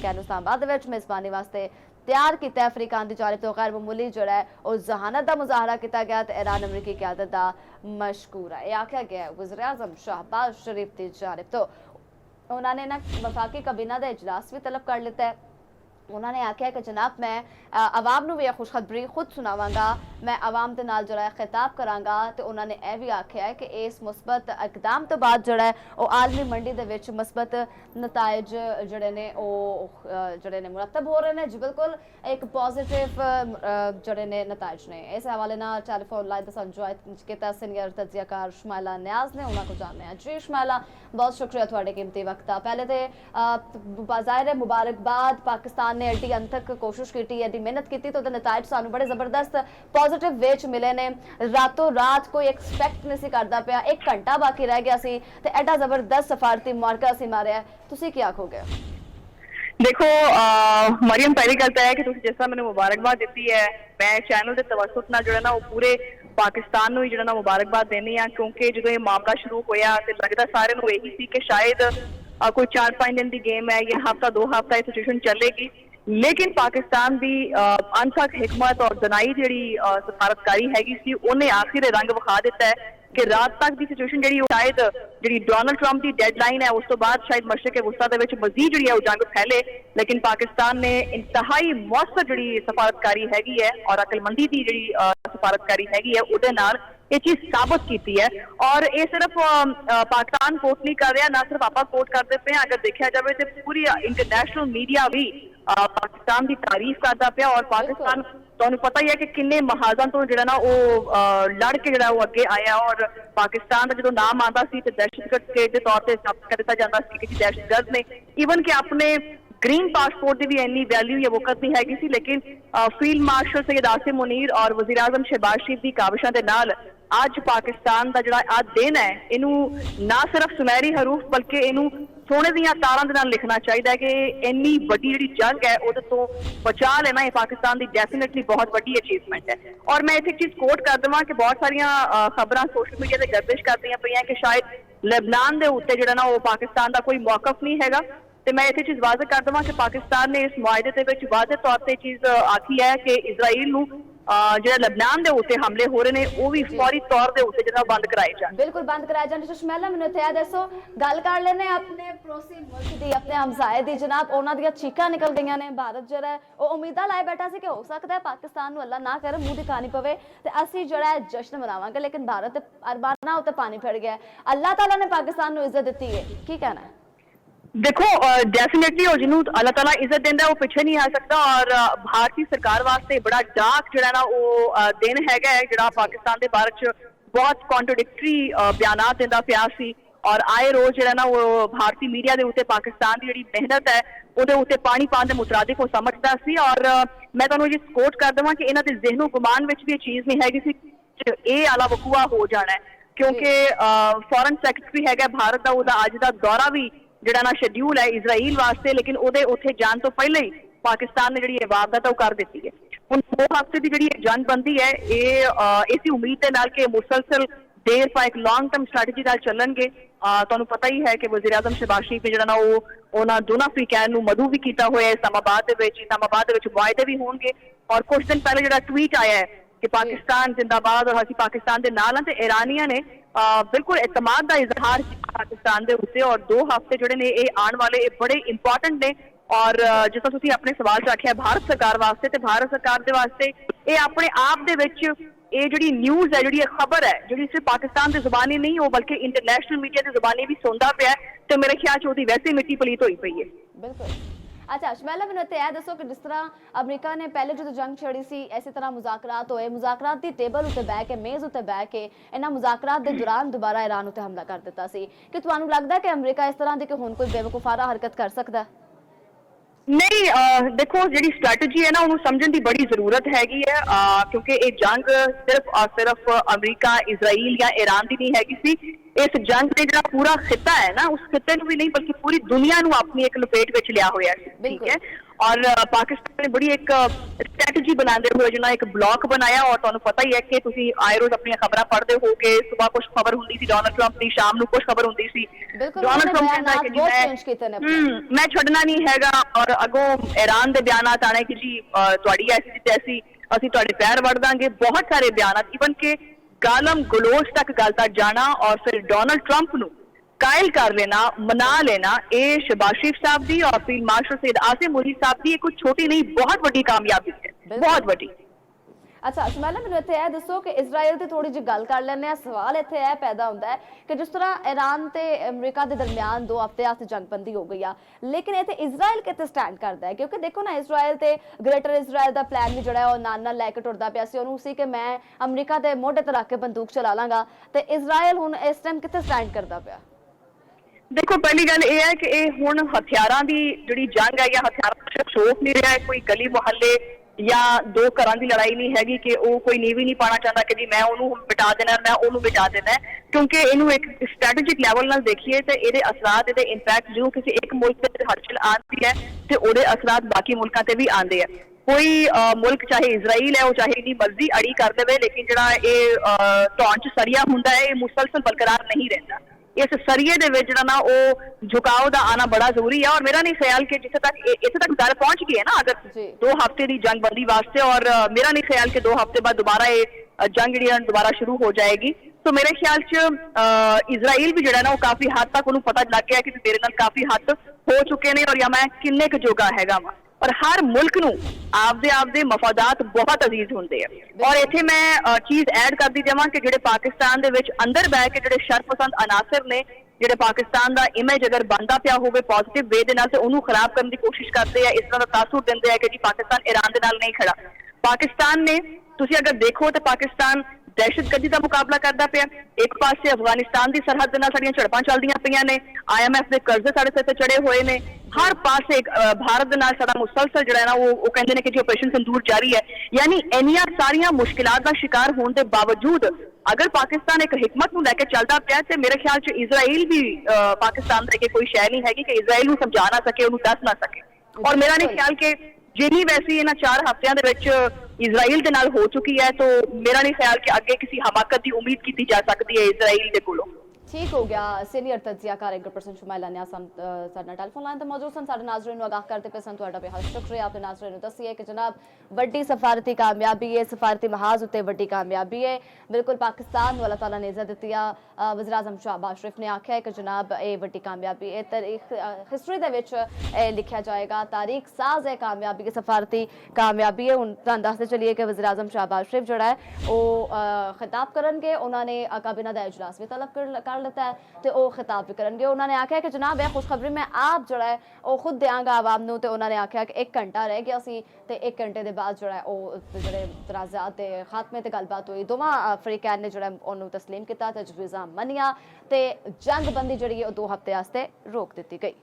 Weekend Islamabad मेज़बानी वास्ते तैयार किया। अफ्रीकान की जानिब तो गैर मामूली जोड़ा है और जहानत का मुजाहरा किया गया। तो ईरान अमरीकी क्यादत का मशकूर है। यह आख्या गया वज़ीर आज़म शहबाज शरीफ की जानिब तो उन्होंने ना वफाकी काबीना का इजलास भी तलब कर लिया है। उन्होंने आख्या कि जनाब मैं आवाम नूं भी खुशखबरी खुद सुनावांगा, मैं आवाम के नाल जोड़ा खिताब करांगा। तो उन्होंने यह भी आख्या है कि इस मुस्बत इकदाम तो बाद जोड़ा है वो आलमी मंडी दे विच मुस्बत नताइज जोड़े ने जोड़े ने मुरतब हो रहे हैं। जी बिल्कुल एक पॉजिटिव जोड़े ने नताइज ने। इस हवाले नाल टेलीफोन लाइन ते सानूं ज्वाइन कीता सीनियर तजियाकार शमाइला नियाज ने। उन्होंने को जानने हैं। जी शमाइला, बहुत शुक्रिया थोड़े कीमती वक्त का। पहले तो ज़ाहिर मुबारकबाद, पाकिस्तान ने एडी अंत तक कोशिश की, एडी मेहनत की, तो नताइज सानू बड़े जबरदस्त पॉजिटिव वे च मिले ने। रातों रात कोई एक्सपैक्ट नहीं करता पाया, 1 घंटा बाकी रह गया सी ते एडा जबरदस्त सफारती मार्का सी मारिया। तुसी क्या आखोगे? देखो मरियम, पहली गल है कि जिस तरह मैंने मुबारकबाद दी है, मैं चैनल के तवसत ना जो है ना वो पूरे पाकिस्तान ही जो ना मुबारकबाद देनी है, क्योंकि जो ये मामला शुरू होया तो लगता सारे यही सी कि शायद कोई 4-5 दिन की गेम है या हफ्ता 2 हफ्ता ये सिचुएशन चलेगी। लेकिन पाकिस्तान की अनथक हिकमत और दनाई जी सफारतकारी हैगी सी, उन्हें आखिर रंग विखा दिता है कि रात तक की सिचुएशन जी शायद जी डोनाल्ड ट्रंप की डेडलाइन है उस तो बाद शायद मशरक वुस्ता के मजीद जी जंग फैले। लेकिन पाकिस्तान ने इंतहाई मौसर जी सफारतकारी हैगी है और अकलमंदी की जी सफारतकारी हैगी है उहदे नाल ये चीज साबित की है। और ये सिर्फ पाकिस्तान कोट नहीं कर रहा, ना सिर्फ आप कोट करते पे, अगर देखा जाए तो पूरी इंटरनेशनल मीडिया भी पाकिस्तान की तारीफ करता पाया। और पाकिस्तान तुहानू पता ही है कि किन्ने महाजन तो जो ना वो लड़ के जो अगे आया। और पाकिस्तान का जो नाम आता सी दहशतगर्द स्टेट के तौर पर साबित कर दिता जाता सी कि दहशतगर्द ने ईवन कि अपने ग्रीन पासपोर्ट की भी इन्नी वैल्यू या वकत नहीं हैगी सी। लेकिन फील्ड मार्शल सैयद आसिम मुनीर और वज़ीर आज़म शहबाज शरीफ की काविशों के नाल आज पाकिस्तान का जो आज दिन है इनू ना सिर्फ सुनहरी हरूफ बल्कि इनू सोने दियां तारां दे नाल लिखना चाहिए कि इन्नी बड़ी जी जंग है उहदे तो बचा लेना ये पाकिस्तान की डेफिनेटली बहुत बड़ी अचीवमेंट है। और मैं एक चीज कोट कर देवां कि बहुत सारिया खबरां सोशल मीडिया से गर्दिश करदियां पईयां कि शायद लेबनान के उत्ते जो ना वो पाकिस्तान का कोई मौकफ नहीं हैगा। तो मैं इसे चीज वाज़ह कर देवां कि पाकिस्तान ने इस मुआहदे के वाज़ह तौर पर चीज आखी है कि इजराइल नू जो लबनान के उत्ते हमले हो रहे हैं वो भी फौरी तौर के उत्ते जो बंद कराए जाए। बिल्कुल बंद कराए जाए। शमैला मैनूं इत्थे दसो, गल कर लेने अपने पड़ोसी मुल्क की, अपने हमसाए की। जनाब उन्हां दीयां चीकां निकल गई ने। भारत जो है वो उम्मीदां लाए बैठा सी कि हो सकता है पाकिस्तान नूं अल्लाह ना करे मुंह दी खानी पवे ते असीं जो है जश्न मनावांगे, लेकिन भारत अरबाना उत्ते पानी फिर गया। अल्लाह ताला ने पाकिस्तान नूं इज्जत दी है, की कहना है? देखो डेफिनेटली और जिन्होंने अल्लाह ताला इज्जत देंदा वो पीछे नहीं आ सकता। और भारतीय सरकार वास्ते बड़ा डार्क जो ना वो दिन हैगा जो पाकिस्तान के बारे च बहुत कॉन्ट्रोडिक्टरी बयानात देंदा पिया सी। और आए रोज जो ना वो भारतीय मीडिया के उत्ते पाकिस्तान की जी मेहनत है वो उत्ते पानी पाने के मुतरादिफ वो समझता सी। और मैं तुहानूं जी कोट कर देवां कि इन्हां दे ज़हनो गुमान विच भी ये चीज़ नहीं हैगी सी ये आला वकूआ हो जाना है, क्योंकि फॉरेन सैकटरी हैगा भारत का उहदा अज दा दौरा भी जो ना शेड्यूल है इजराइल वास्ते, लेकिन उहदे उत्थे जान तो पहले ही पाकिस्तान ने जी वारदात कर दी है। हुण 2 हफ्ते की जी जंग बंदी है ये इसी उम्मीद के नाल कि मुसलसल देर पा एक लॉन्ग टर्म स्ट्रैटेजी नाल चलणगे। तुहानूं पता ही है कि वज़ीर आज़म शहबाज शरीफ ने जो ना वो उन्होंने दोनों अफ्रीकैन नूं मधु भी किया हुआ है। इस्लामाबाद के मुआहदे भी होंगे। और कुछ दिन पहले जो ट्वीट आया है कि पाकिस्तान जिंदाबाद और असीं पाकिस्तान के नाल हैं, तो ईरानिया ने बिल्कुल एतमाद का इजहार किया पाकिस्तान के उत्ते। और 2 हफ्ते जोड़े ने ये आने वाले बड़े इंपॉर्टेंट ने। और जिस तरह तुसीं अपने सवाल च आखिया भारत सरकार वास्ते, तो भारत सरकार के वास्ते ये अपने आप दे विच ये जी न्यूज़ है, जी खबर है, जी सिर्फ पाकिस्तान की जुबानी नहीं हो बल्कि इंटरनेशनल मीडिया की जुबानी भी सुनता पाया है, तो मेरे ख्याल च वैसे ही मिट्टी पलीत हुई पई है। बिल्कुल। अच्छा शमैला, मैनूं इत्थे दसो कि जिस तरह अमरीका ने पहले जो जंग छड़ी सी इसी तरह मुज़ाकरात होए, मुज़ाकरात की टेबल उत्ते बैठ के मेज़ उत्ते बैठ के इन्हां मुज़ाकरात के दौरान दोबारा ईरान उत्ते हमला कर दिता सी। कि तुहानूं लगदा है कि अमरीका इस तरह की कि हुण कोई बेवकूफाना हरकत कर सकता है? नहीं, देखो जी स्ट्रैटेजी है ना उन्होंने समझने की बड़ी जरूरत हैगी है, क्योंकि ये जंग सिर्फ और सिर्फ अमरीका इजराइल या ईरान की नहीं हैगी सी, इस जंग ने जो पूरा खिता है ना, उस खिते भी नहीं बल्कि पूरी दुनिया को अपनी एक लपेट में लिया हुआ है, ठीक है। और पाकिस्तान ने बड़ी एक स्ट्रैटेजी बनाते हुए जो ना एक ब्लॉक बनाया, और तुहानू पता ही है कि तुसी आए रोज अपनी खबर पढ़ते हो कि सुबह कुछ खबर होंदी सी डोनाल्ड ट्रंप की, शाम को कुछ खबर होंदी सी डोनाल्ड ट्रंप कहता है कि जी मैं छड्डना नहीं हैगा, और अगों ईरान के बयानात आने कि जी तुहाडी ऐसी तैसी ਅਸੀਂ ਤੁਹਾਡੇ ਪੈਰ ਵੜ ਦਾਂਗੇ, बहुत सारे बयानात इवन के गालम गलोच तक गल तक जाना, और फिर डोनाल्ड ट्रंप ਨੂੰ कायल कर लेना, मना लेना, ये शहबाज शरीफ साहब दी और फील्ड मार्शल सैयद आसिम मुनीर साहब दी कुछ छोटी नहीं बहुत बड़ी कामयाबी है, बहुत बड़ी। अच्छा सुमैला, मैंने इत्थे ਇਹ ਦੱਸੋ ਕਿ ਇਜ਼ਰਾਈਲ ਤੇ ਥੋੜੀ ਜਿਹੀ ਗੱਲ ਕਰ ਲੈਂਦੇ ਆ। ਸਵਾਲ ਇੱਥੇ ਇਹ ਪੈਦਾ ਹੁੰਦਾ ਹੈ ਕਿ ਜਿਸ ਤਰ੍ਹਾਂ ਈਰਾਨ ਤੇ ਅਮਰੀਕਾ ਦੇ ਦਰਮਿਆਨ 2 ਹਫ਼ਤੇ ਵਾਸਤੇ ਜੰਗਬੰਦੀ ਹੋ ਗਈ ਆ, ਲੇਕਿਨ ਇੱਥੇ ਇਜ਼ਰਾਈਲ ਕਿੱਥੇ ਸਟੈਂਡ ਕਰਦਾ ਹੈ? ਕਿਉਂਕਿ ਦੇਖੋ ਨਾ, ਇਜ਼ਰਾਈਲ ਤੇ ਗ੍ਰੇਟਰ ਇਜ਼ਰਾਈਲ ਦਾ ਪਲਾਨ ਵੀ ਜਿਹੜਾ ਉਹ ਨਾਲ ਲੈ ਕੇ ਟੁਰਦਾ ਪਿਆ ਸੀ। ਉਹਨੂੰ ਸੀ ਕਿ ਮੈਂ ਅਮਰੀਕਾ ਦੇ ਮੋਢੇ ਤੇ ਰੱਖ ਕੇ ਬੰਦੂਕ ਚਲਾ ਲਾਂਗਾ, ਤੇ ਇਜ਼ਰਾਈਲ ਹੁਣ ਇਸ ਟਾਈਮ ਕਿੱਥੇ ਸਟੈਂਡ ਕਰਦਾ ਪਿਆ? देखो पहली गल यह है कि हुण हथियारां दी जिहड़ी जंग है, या हथियारां दा शौक नहीं रहा, कोई गली मुहल्ले या 2 घरां दी लड़ाई नहीं हैगी कि वो कोई नीवी नहीं पाना चाहता कि जी मैं उन्होंने मिटा देना, मैं उन्होंने मिटा देना है, क्योंकि इनू एक स्ट्रैटेजिक लैवल नाल देखिए तो ये असरात, ये इंपैक्ट जो किसी एक मुल्क से हलचल आती है तो वो असरात बाकी मुल्कों से भी आते हैं। कोई मुल्क चाहे इजराइल है, वो चाहे इन्नी मर्जी अड़ी कर दे, लेकिन जो ये धौन च सरिया हुंदा है, ये मुसलसल बरकरार नहीं रहता। इस सरिये दे विच ना वो झुकाव का आना बड़ा जरूरी है, और मेरा नहीं ख्याल कि जिथे तक इत्थे तक गल पहुंच गई है ना, अगर 2 हफ्ते की जंगबंदी वास्ते, और मेरा नहीं ख्याल कि 2 हफ्ते बाद दोबारा ये जंग जी दोबारा शुरू हो जाएगी, तो मेरे ख्याल च इजराइल भी जो ना वो काफी हद तक उन्होंने पता लग गया कि मेरे नाल काफी हद हो चुके हैं, और या मैं किन्ने क जोगा हैगा वा। और हर मुल्क नू आपदे मफादात बहुत अजीज होंगे हैं। और इत्थे मैं चीज ऐड कर दी जावां कि जिहड़े पाकिस्तान दे विच अंदर बह के जिहड़े शरपसंद अनासर ने, जिहड़े पाकिस्तान दा इमेज अगर बनदा पिया होवे पॉजिटिव वे दे नाल, ते उहनू खराब करने की कोशिश करते हैं, इस तरह का तासुर दिंदे हैं कि जी पाकिस्तान ईरान दे नाल नहीं खड़ा। पाकिस्तान ने तुसीं अगर देखो तो पाकिस्तान दहशतगर्दी का मुकाबला करता पिया, एक पासे अफगानिस्तान की सरहद दे नाल साडीआं झड़पां चलदियां पईआं ने, IMF के कर्जे साडे सिर ते चढ़े हुए ने, हर पासे भारत दे नाल साडा मुसलसल जिहड़ा ना वो कहंदे ने कि जी ऑपरेशन संदूर जारी है। यानी इन्नियां सारियां मुश्किलात का शिकार होने के बावजूद अगर पाकिस्तान एक हिकमत नूं लैके चलदा पिया, ते मेरे ख्याल च इजराइल भी पाकिस्तान दे के कोई शै नहीं हैगी कि इजराइल नूं समझा ना सके, उन्होंने दस ना सके। और मेरा नहीं ख्याल कि जिन्नी वैसी इन्हां 4 हफ्तियां दे विच इजराइल दे नाल हो चुकी है, तो मेरा नहीं ख्याल कि अगे किसी हमाकत की उम्मीद की जा सकती है इजराइल के कोलों। ठीक हो गया। सीनियर तज्जियाकार एंकर पर्सन शुमाइला न्यास साडे टेलीफोन लाइन ते मौजूद सन। साडे नाज़रीन नूं आगाह करते पे सन तुहाडा बेहद शुक्रिया। आपने नाज़रीन नूं दस्सी है कि जनाब वड्डी सफारती कामयाबी है, सफारती महाज उत्ते वड्डी कामयाबी है। बिल्कुल पाकिस्तान नूं अल्लाह ताला ने इज्जत दित्ती है। वज़ीर आज़म शहबाज शरीफ ने आख्या है कि जनाब ये वड्डी कामयाबी है, तारीख हिस्टरी दे विच लिखा जाएगा, तारीख साज है कामयाबी की, सफारती कामयाबी है। हुण तुहानूं दसदे चलिए कि वज़ीर आज़म शहबाज शरीफ जिहड़ा है वो खिताब करनगे, उन्होंने काबीना दा इजलास भी तलब कर लेता है तो वो खिताब भी करेंगे। उन्होंने आख्या कि जनाब यह खुशखबरी मैं आप जो है वो खुद देंगा आवाम नूं, तो उन्होंने आख्या कि 1 घंटा रह गया सी, तो 1 घंटे के बाद जो है वो जिहड़े तनाज़ात दे खात्मे ते गलबात हुई, दोवां अफ्रीकैन ने जो है उन्होंने तस्लीम किया, तजवीज़ां मनिया, तो जंगबंदी जिहड़ी है 2 हफ्ते वास्ते रोक दी गई।